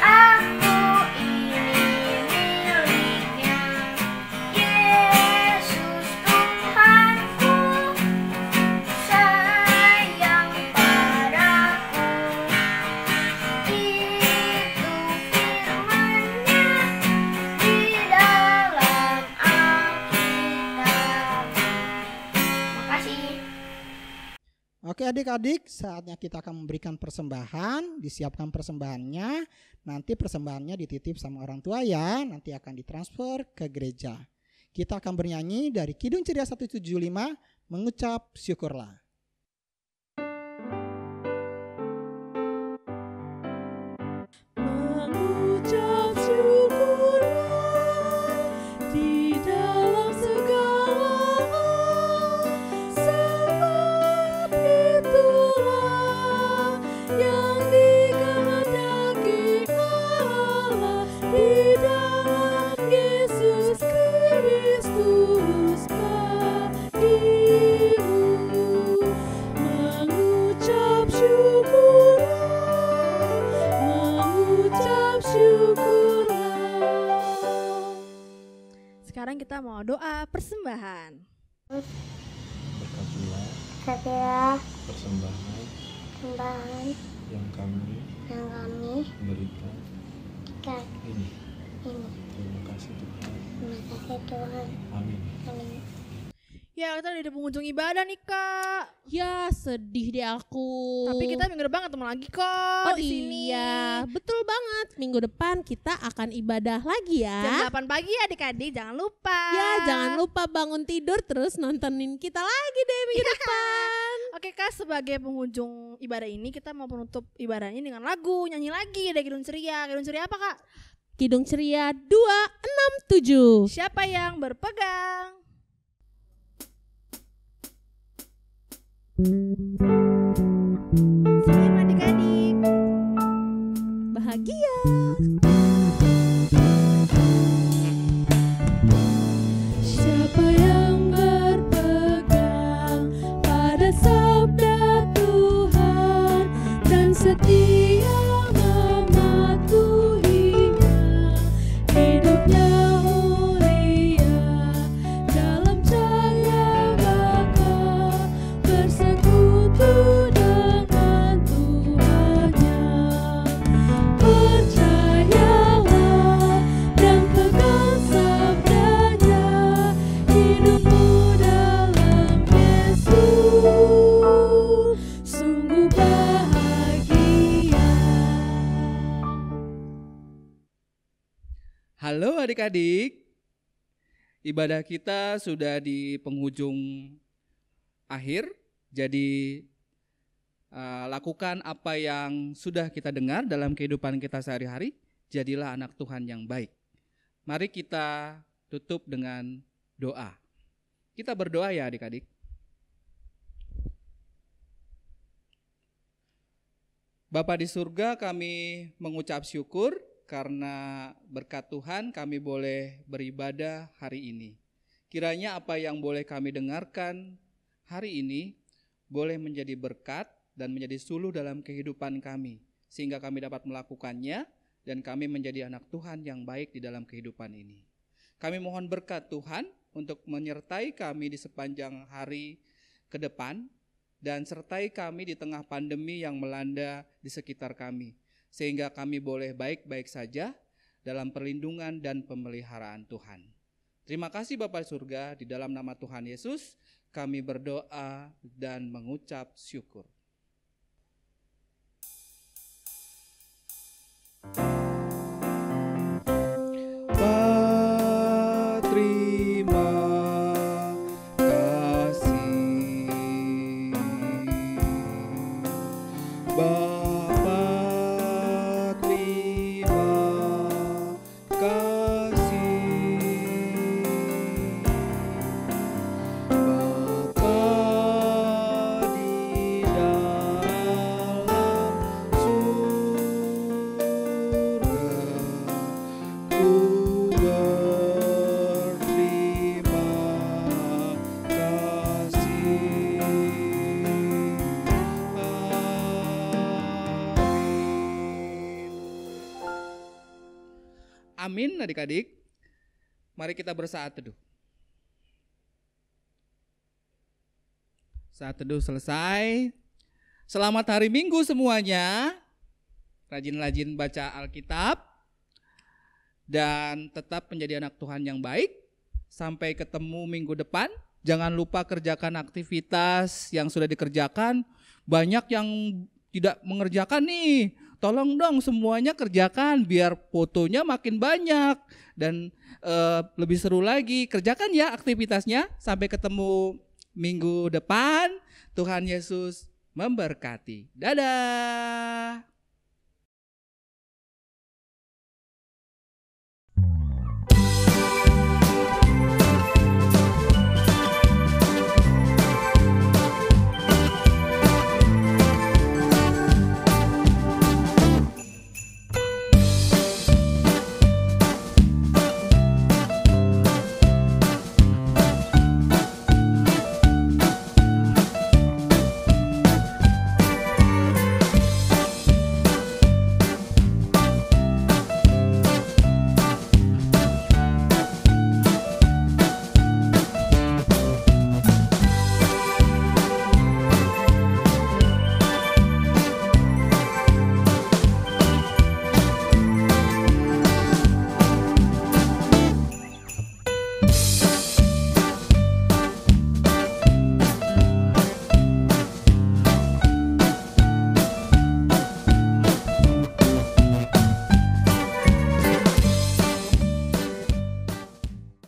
aku ini miliknya. Yesus Tuhanku, sayang padaku. Itu firman-Nya di dalam Alkitab. Makasih. Oke adik-adik, saatnya kita akan memberikan persembahan. Disiapkan persembahannya. Nanti persembahannya dititip sama orang tua ya. Nanti akan ditransfer ke gereja. Kita akan bernyanyi dari Kidung Ceria 175, mengucap syukurlah. Mengucap syukurlah di dalam segala hal, sebab itulah yang dikehendaki Allah di dalam Yesus Kristus bagimu. Mengucap syukurlah, mengucap syukurlah. Sekarang kita mau doa persembahan. Berkatilah Berkatilah persembahan sembahan yang kami yang kami berikan berikan ini. ini. Terima kasih Tuhan. Terima kasih Tuhan. Amin. Amin. Ya, kita udah di penghujung ibadah nih, Kak. Ya, sedih deh aku. Tapi kita minggu depan ketemu lagi kok Oh di sini. iya, betul banget. Minggu depan kita akan ibadah lagi ya. Jam 8 pagi ya adik-adik, jangan lupa. Ya, jangan lupa bangun tidur terus nontonin kita lagi deh minggu depan. Oke Kak, sebagai penghujung ibadah ini kita mau penutup ibadahnya dengan lagu, nyanyi lagi dari Kidung Ceria. Kidung Ceria apa Kak? Kidung Ceria 267. Siapa yang berpegang? Senyum adik-adik. Bahagia. Siapa yang berpegang pada sabda Tuhan dan setia mematuhinya, hidupnya mulia dalam cahaya bakal bersekutu dengan Tuhannya. Percayalah dan pegang sabdanya, hidupmu dalam Yesus sungguh bahagia. Halo adik-adik, ibadah kita sudah di penghujung akhir, jadi lakukan apa yang sudah kita dengar dalam kehidupan kita sehari-hari, jadilah anak Tuhan yang baik. Mari kita tutup dengan doa. Kita berdoa ya adik-adik. Bapa di surga, kami mengucap syukur karena berkat Tuhan kami boleh beribadah hari ini. Kiranya apa yang boleh kami dengarkan hari ini boleh menjadi berkat dan menjadi suluh dalam kehidupan kami, sehingga kami dapat melakukannya dan kami menjadi anak Tuhan yang baik di dalam kehidupan ini. Kami mohon berkat Tuhan untuk menyertai kami di sepanjang hari ke depan dan sertai kami di tengah pandemi yang melanda di sekitar kami, sehingga kami boleh baik-baik saja dalam perlindungan dan pemeliharaan Tuhan. Terima kasih Bapa surga, di dalam nama Tuhan Yesus kami berdoa dan mengucap syukur. Terima kasih Bapa, terima kasih Bapa di dalam surga, ku berterima kasih. Amin adik-adik. Mari kita bersaat teduh. Saat teduh selesai. Selamat hari Minggu semuanya. Rajin-rajin baca Alkitab. Dan tetap menjadi anak Tuhan yang baik. Sampai ketemu minggu depan. Jangan lupa kerjakan aktivitas yang sudah dikerjakan. Banyak yang tidak mengerjakan nih. Tolong dong semuanya kerjakan biar fotonya makin banyak. Dan lebih seru lagi, kerjakan ya aktivitasnya. Sampai ketemu minggu depan. Tuhan Yesus memberkati. Dadah.